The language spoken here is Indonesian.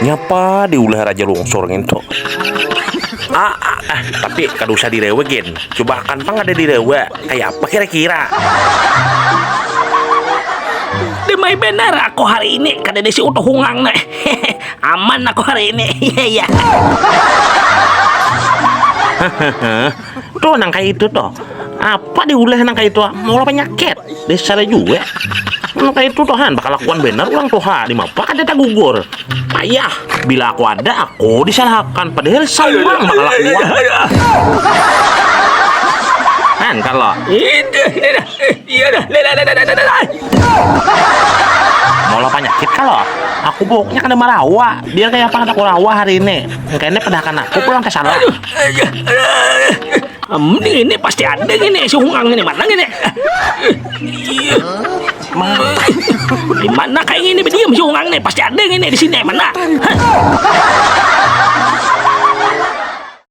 Nyapa diulah raja longsor gitu. Tapi kada usah direwe gen. Coba kan pang ada direwe. Kayak apa kira-kira? Demai benar aku hari ini kada desi utuh hungang nih. Aman aku hari ini. Iya. Tuh nang kayak itu tuh. Apa diulah nang kayak itu? Mau penyakit. Desa juga. Nang kayak itu tuh han bakal lakukan benar ulang tuh ha. Di mapa ada tak gugur. Ayah, bila aku ada aku disalahkan padahal sawang bakal lakukan. Han kalau Iya dah. mau lo penyakit kalau aku pokoknya kena marawa biar kayak apa aku rawa hari ini kayaknya pedahkan aku pulang ke sana. Ini pasti ada ini si hungang ini mana ini? Di mana kayak ini diam si hungang ini pasti ada ini di sini mana?